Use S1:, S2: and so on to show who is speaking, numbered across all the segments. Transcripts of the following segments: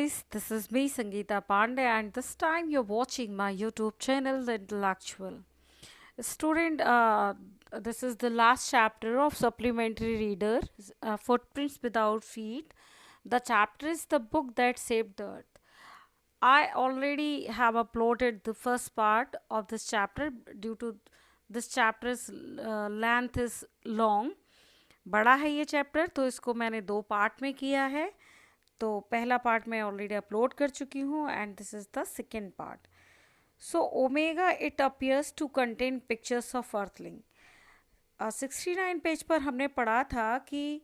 S1: guys, this is me Sangeeta Pandey, and this time you're watching my YouTube channel, The Intellectual. Student, this is the last chapter of Supplementary Reader, Footprints Without Feet. The chapter is the book that saved the earth. I already have uploaded the first part of this chapter due to this chapter's length is long. बड़ा है ये chapter, तो इसको मैंने दो part में किया है. तो पहला पार्ट मैं ऑलरेडी अपलोड कर चुकी हूँ and this is the second part. So Omega it appears to contain pictures of earthling. 69 page पर हमने पढ़ा था कि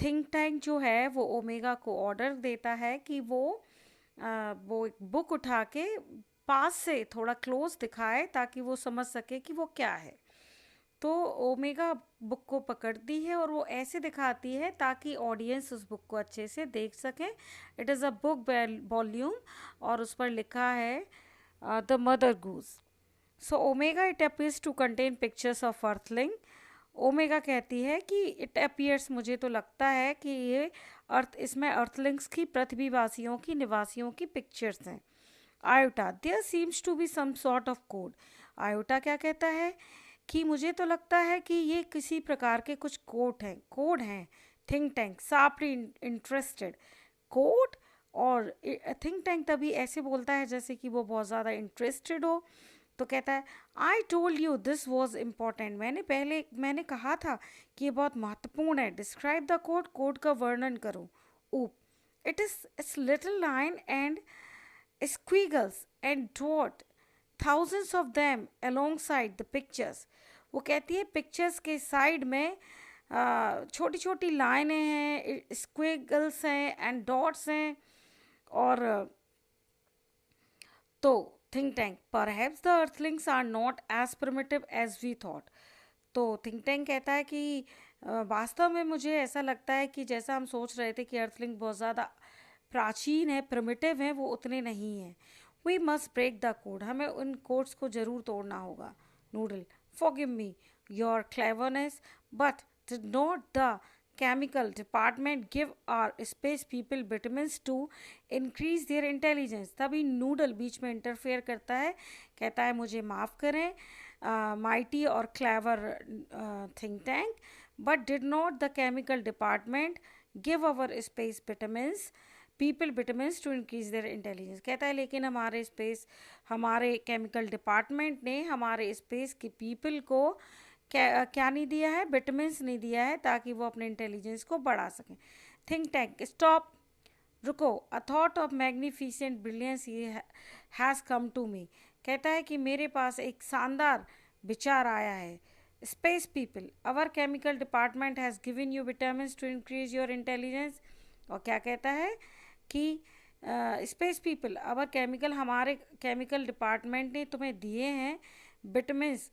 S1: थिंक टैंक जो है वो ओमेगा को ऑर्डर देता है कि वो एक बुक उठा के पास से थोड़ा क्लोज दिखाए ताकि वो समझ सके कि वो क्या है. तो ओमेगा बुक को पकड़ती है और वो ऐसे दिखाती है ताकि ऑडियंस उस बुक को अच्छे से देख सकें. It is a book volume और उस पर लिखा है the Mother Goose. So Omega it appears to contain pictures of earthling. Omega कहती है कि इट अपीयर्स, मुझे तो लगता है कि ये इसमें अर्थलिंग्स की, पृथ्वीवासियों की, निवासियों की पिक्चर्स हैं. Iota, there seems to be some sort of code. Iota क्या कहता है कि मुझे तो लगता है कि ये किसी प्रकार के कुछ कोड हैं. Think Tank sharply interested. Code और थिंक टैंक तभी ऐसे बोलता है जैसे कि वो बहुत ज़्यादा इंटरेस्टेड हो. तो कहता है I told you this was important. मैंने कहा था कि ये बहुत महत्वपूर्ण है. Describe the code. कोड का वर्णन करो. Oop, it is little line and squiggles and dot, thousands of them alongside the pictures. वो कहती है पिक्चर्स के साइड में छोटी छोटी लाइनें हैं, स्क्विगल्स हैं एंड डॉट्स हैं. और तो think tank, perhaps the earthlings are not as primitive as we thought. तो थिंक टैंक कहता है कि वास्तव में मुझे ऐसा लगता है कि जैसा हम सोच रहे थे कि अर्थलिंग बहुत ज़्यादा प्राचीन है, प्रिमिटिव है, वो उतने नहीं हैं. We must break the code. हमें उन कोड्स को ज़रूर तोड़ना होगा. Noodle, forgive me your cleverness, but did not the chemical department give our space people vitamins to increase their intelligence. तभी नूडल बीच में इंटरफेयर करता है, कहता है मुझे माफ़ करें माइटी और clever think tank, but did not the chemical department give our space vitamins people vitamins to increase their intelligence. कहता है लेकिन हमारे केमिकल डिपार्टमेंट ने हमारे स्पेस के पीपल को क्या नहीं दिया है, विटामिन्स नहीं दिया है ताकि वो अपने इंटेलिजेंस को बढ़ा सकें. थिंक टैंक, स्टॉप, रुको. A thought of magnificent brilliance has come to me. कहता है कि मेरे पास एक शानदार विचार आया है. Space people, our chemical department has given you vitamins to increase your intelligence. और क्या कहता है कि स्पेस पीपल, हमारे केमिकल डिपार्टमेंट ने तुम्हें दिए हैं vitamins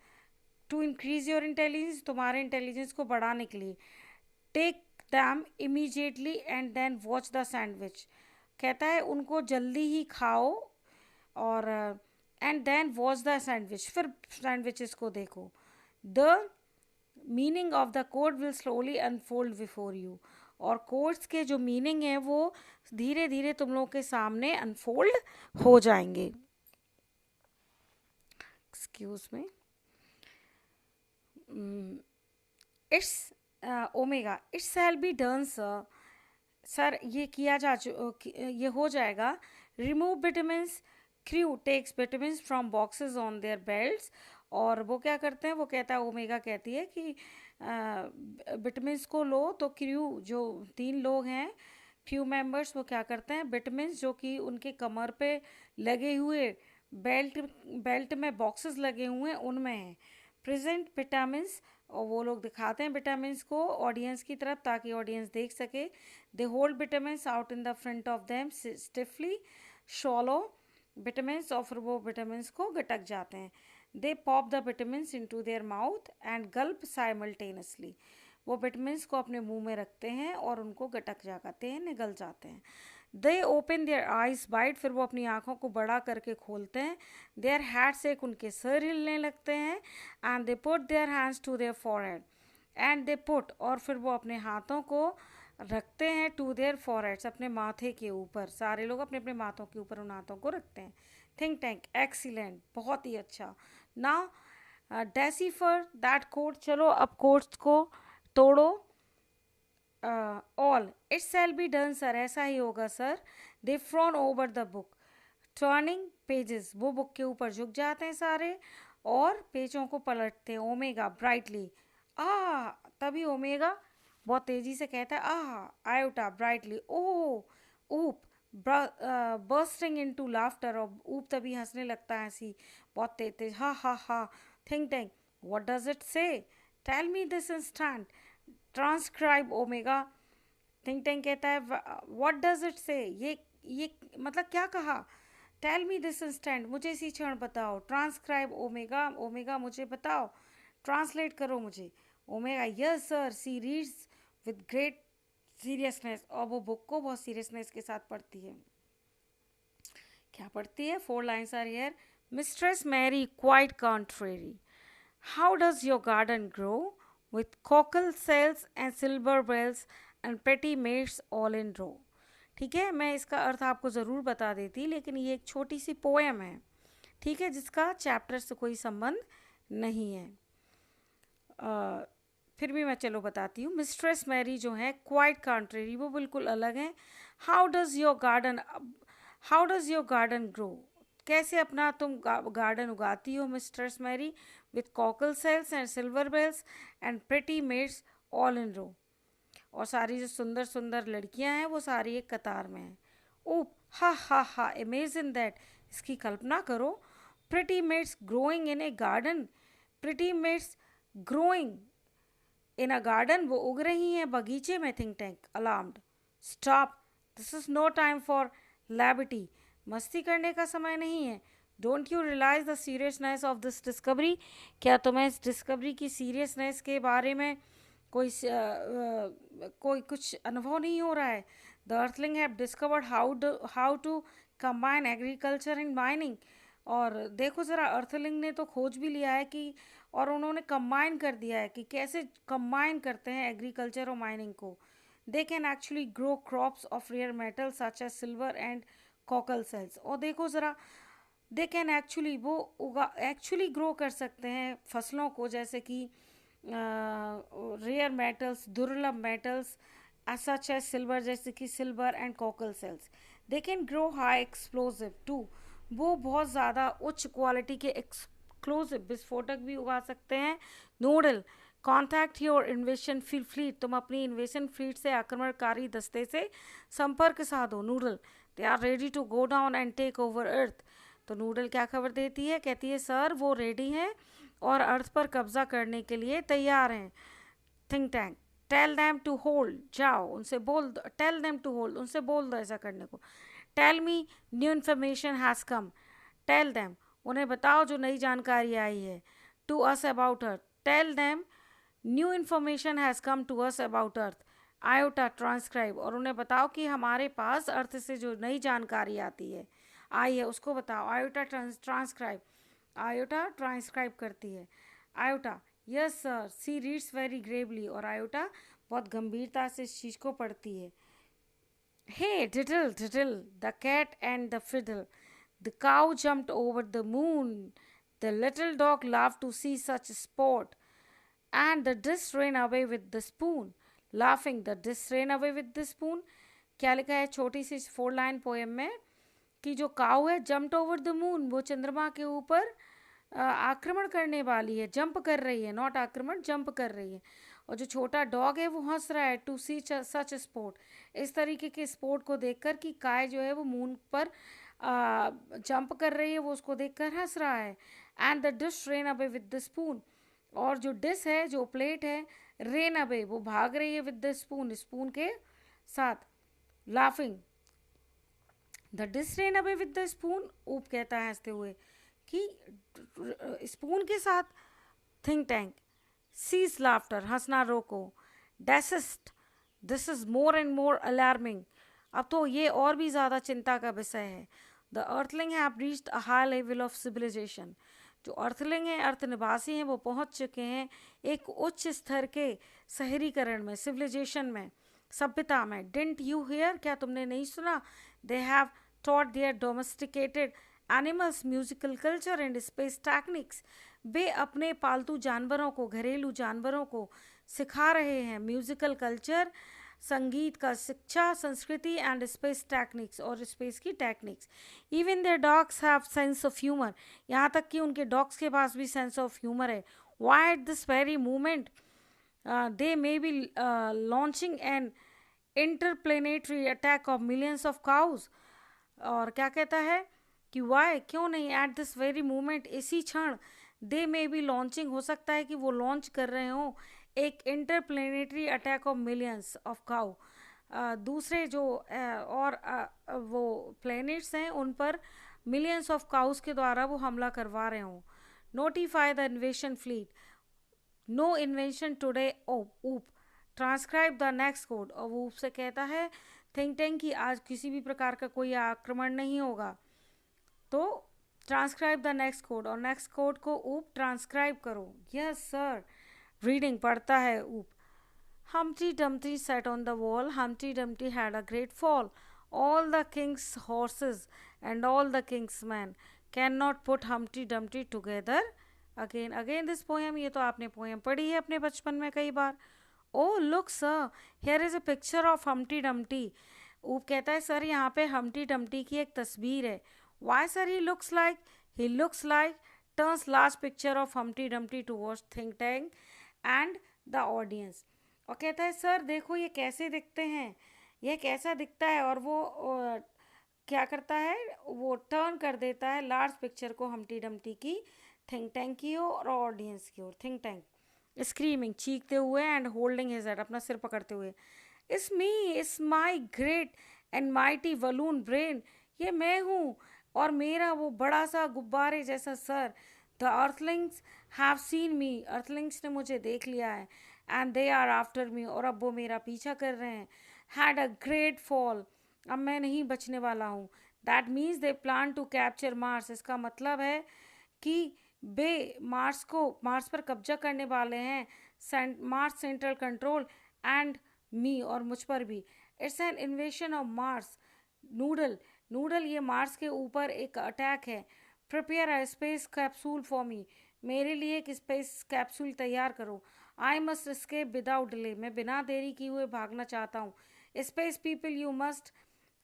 S1: to increase your intelligence, तुम्हारे इंटेलिजेंस को बढ़ाने के लिए. Take them immediately and then watch the sandwich. कहता है उनको जल्दी ही खाओ और and then watch the sandwich, फिर सैंडविचेस को देखो. The meaning of the code will slowly unfold before you. और कोड्स के जो मीनिंग है वो धीरे धीरे तुम लोगों के सामने अनफोल्ड हो जाएंगे. Excuse me. It's Omega, it shall be done sir. Sir ये ये हो जाएगा. Remove vitamins. Crew takes vitamins from boxes on their belts. और वो क्या करते हैं, वो कहता है, ओमेगा कहती है कि विटामिन्स को लो. तो क्रू, जो 3 लोग हैं क्रू मेंबर्स, वो क्या करते हैं, विटामिन्स जो कि उनके कमर पे लगे हुए बेल्ट में बॉक्सेस लगे हुए हैं उनमें हैं. प्रेजेंट विटामिन्स, और वो लोग दिखाते हैं विटामिन्स को ऑडियंस की तरफ ताकि ऑडियंस देख सके. They hold vitamins out in the front of them stiffly swallow vitamins, और फिर वो विटामिन्स को गटक जाते हैं. They pop the vitamins into their mouth and gulp simultaneously. वो विटामिन्स को अपने मुंह में रखते हैं और उनको गटक जाते हैं, निगल जाते हैं. दे ओपन देयर आइज वाइड. फिर वो अपनी आँखों को बड़ा करके खोलते हैं. देयर हैड्स, एक उनके सर हिलने लगते हैं. And they put their hands to their forehead and they put, और फिर वो अपने हाथों को रखते हैं टू देयर फॉरहेड्स, अपने माथे के ऊपर, सारे लोग अपने अपने माथों के ऊपर उन हाथों को रखते हैं। थिंक टैंक, एक्सीलेंट, बहुत ही अच्छा। नाउ डेसिफर दैट कोड, चलो अब कोड्स को तोड़ो। All it shall be done sir, ऐसा ही होगा sir. They frown over the book, turning pages, वो बुक के ऊपर झुक जाते हैं सारे और पेजों को पलटते हैं। ओमेगा ब्राइटली, आ तभी ओमेगा बहुत तेजी से कहता है आह। आयोटा ब्राइटली, ओह। ऊप बर्स्टिंग इनटू लाफ्टर, और ऊप तभी हंसने लगता है, हंसी बहुत तेज तेज, हा हा हा। Think Tank, what does it say, tell me this instant, transcribe Omega. Think tank कहता है व्हाट डज इट से, ये मतलब क्या कहा। टेल मी दिस इंस्टेंट, मुझे इसी क्षण बताओ। ट्रांसक्राइब ओमेगा, ओमेगा मुझे बताओ, ट्रांसलेट करो मुझे। Omega, yes sir. She reads with great seriousness, और वो बुक को बहुत सीरियसनेस के साथ पढ़ती है। क्या पढ़ती है? 4 lines are here. Mistress Mary quite contrary, how does your garden grow with cockle cells and silver bells and pretty maids all in row। ठीक है, मैं इसका अर्थ आपको ज़रूर बता देती, लेकिन ये एक छोटी सी पोएम है, ठीक है, जिसका चैप्टर से कोई संबंध नहीं है। फिर भी मैं चलो बताती हूँ। मिस्ट्रेस मैरी जो है क्वाइट कॉन्ट्रेरी, वो बिल्कुल अलग है। How does your garden, how does your garden grow, कैसे अपना तुम गार्डन उगाती हो Mistress Mary, with cockle shells and silver bells and pretty maids all in row, और सारी जो सुंदर सुंदर लड़कियां हैं वो सारी एक कतार में हैं। ओ हा हा, इमेजिन दैट, इसकी कल्पना करो। Pretty maids growing in a garden, pretty maids growing in a garden, वो उग रही हैं बगीचे में। Think Tank alarmed, stop, this is no time for levity, मस्ती करने का समय नहीं है। Don't you realise the seriousness of this discovery, क्या तुम्हें इस डिस्कवरी की सीरियसनेस के बारे में कोई कुछ अनुभव नहीं हो रहा है। The earthling have discovered how to combine agriculture and mining, और देखो ज़रा, अर्थलिंग ने तो खोज भी लिया है कि, और उन्होंने कंबाइन कर दिया है कि कैसे कंबाइन करते हैं एग्रीकल्चर और माइनिंग को। They can actually grow crops of rare metals such as silver and cockle cells, और देखो ज़रा, दे कैन एक्चुअली, वो एक्चुअली ग्रो कर सकते हैं फसलों को, जैसे कि रेयर मेटल्स, दुर्लभ मेटल्स, सच एज सिल्वर, जैसे कि silver and cockle cells. They can grow high explosive too, वो बहुत ज़्यादा उच्च क्वालिटी के एक्सप्लोजिव विस्फोटक भी उगा सकते हैं। Noodle, contact your invasion fleet, तुम अपनी इन्वेशन फ्लीट से, आक्रमणकारी दस्ते से संपर्क साधो। Noodle, they are ready to go down and take over Earth, तो नूडल क्या खबर देती है, कहती है सर वो रेडी हैं और अर्थ पर कब्जा करने के लिए तैयार हैं। Think tank, tell them to hold, जाओ उनसे बोल दो, टेल देम टू होल्ड, उनसे बोल दो ऐसा करने को। Tell me new information has come, tell them, उन्हें बताओ जो नई जानकारी आई है। To us about Earth, tell them new information has come to us about Earth. Iota transcribe, और उन्हें बताओ कि हमारे पास अर्थ से जो नई जानकारी आती है, आई है, उसको बताओ। आयोटा ट्रांसक्राइब, आयोटा ट्रांसक्राइब करती है। Iota, yes sir. She reads very gravely, और आयोटा बहुत गंभीरता से इस चीज़ को पढ़ती है। Hey diddle diddle, the cat and the fiddle, the cow jumped over the moon, the little dog laughed to see such sport, and the dish ran away with the spoon, laughing the dish ran away with the spoon। क्या लिखा है छोटी सी 4 line poem में, कि जो काऊ है jumped over the moon, वो चंद्रमा के ऊपर आक्रमण करने वाली है, जंप कर रही है, नॉट आक्रमण, जंप कर रही है। और जो छोटा डॉग है वो हंस रहा है, टू सी सच स्पोर्ट, इस तरीके के स्पोर्ट को देखकर कि काय जो है वो मून पर जंप कर रही है, वो उसको देखकर हंस रहा है। And the dish rain away with the spoon, और जो डिश है, जो प्लेट है, रेन अवे, वो भाग रही है विद द स्पून, स्पून के साथ। Laughing, the dish rain away with the spoon, ऊप कहता है हंसते हुए कि स्पून के साथ। थिंक टैंक, सीज लाफ्टर, हंसना रोको। Desist, this is more and more alarming, अब तो ये और भी ज़्यादा चिंता का विषय है। The earthling have reached a high level of civilisation, जो अर्थलिंग हैं, अर्थ निवासी हैं, वो पहुंच चुके हैं एक उच्च स्तर के शहरीकरण में, सिविलाइजेशन में। सभ्यता में। डिडंट यू हियर, क्या तुमने नहीं सुना? They have taught their domesticated animals musical culture and space techniques. वे अपने पालतू जानवरों को, घरेलू जानवरों को सिखा रहे हैं म्यूजिकल कल्चर, संगीत का शिक्षा, संस्कृति एंड स्पेस टेक्निक्स, और स्पेस की techniques. Even their dogs have sense of humour, यहाँ तक कि उनके डॉग्स के पास भी सेंस ऑफ ह्यूमर है। Why at this very moment they may be launching an interplanetary attack of millions of cows। और क्या कहता है कि वाई, क्यों नहीं, एट दिस वेरी मोमेंट, इसी क्षण, दे मे बी लॉन्चिंग, हो सकता है कि वो लॉन्च कर रहे हो एक interplanetary attack of millions of cow, दूसरे जो और वो प्लैनेट्स हैं उन पर मिलियंस ऑफ काउस के द्वारा वो हमला करवा रहे हों। Notify the invasion fleet, no invention today oops, transcribe the next code. और वो ऊप से कहता है थिंक टैंक कि आज किसी भी प्रकार का कोई आक्रमण नहीं होगा, तो ट्रांसक्राइब द नेक्स्ट कोड, और नेक्स्ट कोड को ऊप ट्रांसक्राइब करो। यस सर, रीडिंग पढ़ता है ऊप। Humpty Dumpty sat on the wall. Humpty Dumpty had a great fall. All the king's horses and all the king's men cannot put Humpty Dumpty together again. Again this poem, ये तो आपने poem पढ़ी है अपने बचपन में कई बार। Oh look sir, here is a picture of Humpty Dumpty। ऊप कहता है सर यहाँ पे Humpty Dumpty की एक तस्वीर है। Why sir he looks like? He looks like, turns large picture of Humpty Dumpty towards think tank and the audience। और कहता है सर देखो ये कैसे दिखते हैं, यह कैसा दिखता है, और वो क्या करता है, वो टर्न कर देता है लार्ज पिक्चर को हम्टी डम्टी की थिंक टैंक की ओर और ऑडियंस की ओर। थिंक टैंक स्क्रीमिंग, चीखते हुए, एंड होल्डिंग हिज हेड, अपना सिर पकड़ते हुए, इस मी, इस my great and mighty balloon brain, ये मैं हूँ और मेरा वो बड़ा सा गुब्बारे जैसा sir. The earthlings have seen me, earthlings ने मुझे देख लिया है, and they are after me, और अब वो मेरा पीछा कर रहे हैं। हैड अ ग्रेट फॉल, अब मैं नहीं बचने वाला हूँ। That means they plan to capture Mars, इसका मतलब है कि वे मार्स पर कब्जा करने वाले हैं, Mars central control and me, और मुझ पर भी। It's an invasion of Mars. Noodle, Noodle ये मार्स के ऊपर एक अटैक है। Prepare a space capsule for me, मेरे लिए एक स्पेस कैप्सूल तैयार करो। I must escape without delay, मैं बिना देरी किए हुए भागना चाहता हूँ। Space people you must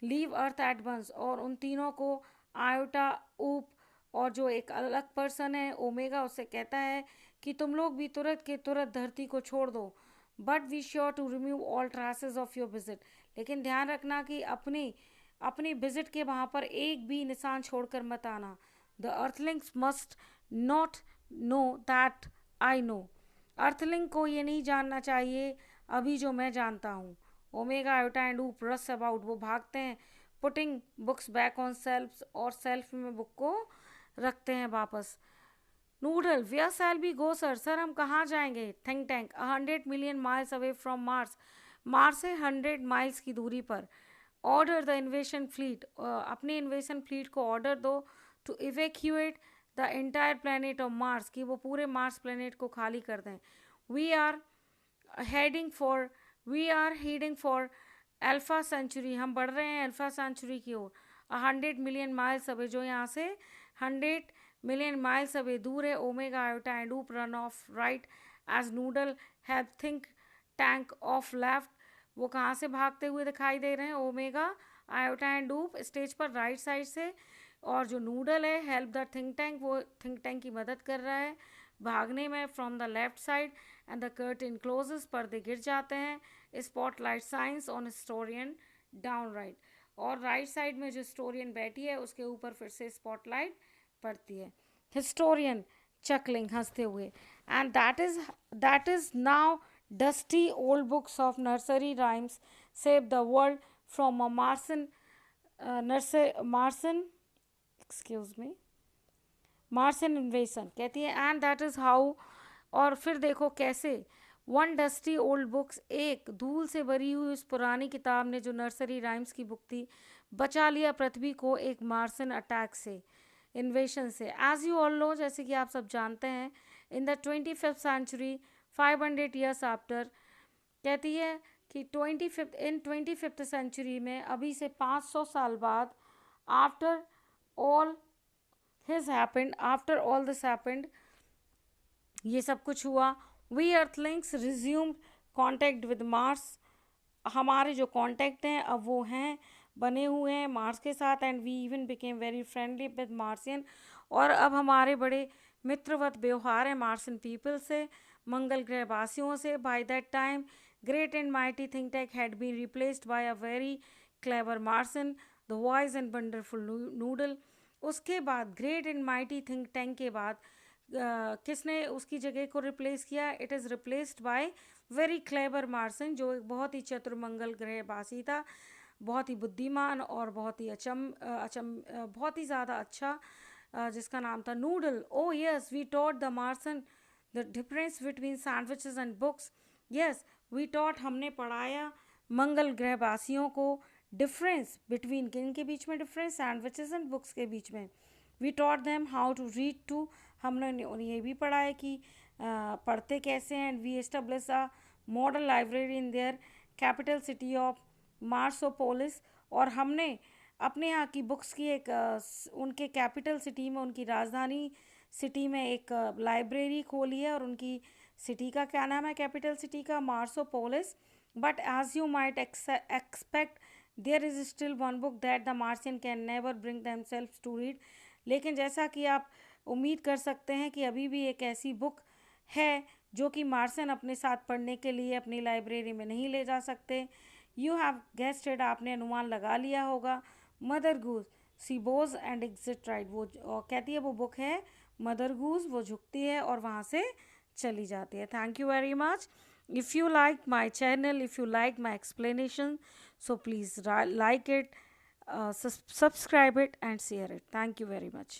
S1: leave Earth at once, और उन तीनों को, आयोटा, ऊप और जो एक अलग पर्सन है ओमेगा, उससे कहता है कि तुम लोग भी तुरंत के तुरंत धरती को छोड़ दो। But we sure to remove all traces of your visit, लेकिन ध्यान रखना कि अपनी विजिट के वहाँ पर एक भी निशान छोड़कर मत आना। The earthlings must not know that I know, earthling को ये नहीं जानना चाहिए अभी जो मैं जानता हूँ। ओमेगा, आयोटा एंड ऊप रस अबाउट, वो भागते हैं। Putting books back on shelves, और सेल्फ में बुक को रखते हैं वापस। Noodle, where shall we go sir, sir हम कहाँ जाएंगे? Think tank, 100 million miles away from Mars, Mars से 100 माइल्स की दूरी पर। ऑर्डर द इन्वेशन फ्लीट, अपने इन्वेशन फ्लीट को ऑर्डर दो to evacuate the entire planet of Mars, कि वो पूरे मार्स प्लेनेट को खाली कर दें। We are heading for Alpha Centauri, हम बढ़ रहे हैं अल्फा सेंचुरी की ओर। 100 मिलियन माइल्स अवे, जो यहाँ से 100 मिलियन माइल्स अवे दूर है। Omega, Iota and Oop run off right as Noodle have Think Tank off left, वो कहाँ से भागते हुए दिखाई दे रहे हैं? Omega, Iota and Oop stage पर राइट साइड से, और जो नूडल है हेल्प द थिंक टैंक, वो थिंक टैंक की मदद कर रहा है भागने में from the left side. And the curtain closes, पर्दे गिर जाते हैं। Spotlight science on historian down right, और राइट साइड में जो हिस्टोरियन बैठी है उसके ऊपर फिर से स्पॉटलाइट पड़ती है। हिस्टोरियन chuckling, हंसते हुए। And that is now dusty old books of nursery rhymes save the world from a Marsons इन्वेशन, कहती है। एंड दैट इज हाउ, और फिर देखो कैसे, वन डस्टी ओल्ड बुक्स, एक धूल से भरी हुई उस पुरानी किताब ने, जो नर्सरी राइम्स की बुक थी, बचा लिया पृथ्वी को एक मार्सन अटैक से, इन्वेशन से। एज यू ऑल नो, जैसे कि आप सब जानते हैं, in the 25th century 500 years after, कहती है कि 25th सेंचुरी में अभी से 500 साल बाद, after all after all this happened, ये सब कुछ हुआ, we earthlings resumed contact with Mars, हमारे जो कांटेक्ट हैं अब वो हैं, बने हुए हैं मार्स के साथ, and we even became very friendly with Martian, और अब हमारे बड़े मित्रवत व्यवहार है मार्सन पीपल से, मंगल ग्रह वासियों से. By that time great and mighty Think Tank had been replaced by a very clever Martian, the wise and wonderful Noodle. उसके बाद great and mighty Think Tank के बाद किसने उसकी जगह को रिप्लेस किया? It is replaced by very clever Martian, जो एक बहुत ही चतुर मंगल ग्रहवासी था, बहुत ही बुद्धिमान और बहुत ही बहुत ही ज़्यादा अच्छा, जिसका नाम था Noodle. Oh yes, we taught the Martian the difference between sandwiches and books. Yes, we taught, हमने पढ़ाया मंगल ग्रहवासियों को डिफरेंस बिटवीन, किन के बीच में डिफरेंस? सैंडविचेस एंड बुक्स के बीच में. We taught them how to read too, हमने ये भी पढ़ा है कि पढ़ते कैसे हैं. And we establish a model library in their capital city of Marsopolis, और हमने अपने यहाँ की बुक्स की एक उनके कैपिटल सिटी में, उनकी राजधानी सिटी में एक लाइब्रेरी खोली है, और उनकी सिटी का क्या नाम है? कैपिटल सिटी का Marsopolis. But as you might expect, there is still one book that the Martian can never bring themselves to read. लेकिन जैसा कि आप उम्मीद कर सकते हैं कि अभी भी एक ऐसी बुक है जो कि मार्सियन अपने साथ पढ़ने के लिए अपनी लाइब्रेरी में नहीं ले जा सकते. यू हैव गेस्टेड, आपने अनुमान लगा लिया होगा. Mother Goose see bows and exit right, वो कहती है वो बुक है मदर गूज, वो झुकती है और वहाँ से चली जाती है. Thank you very much. If you like my channel, if you like my explanation, so please like it, subscribe it and share it. Thank you very much.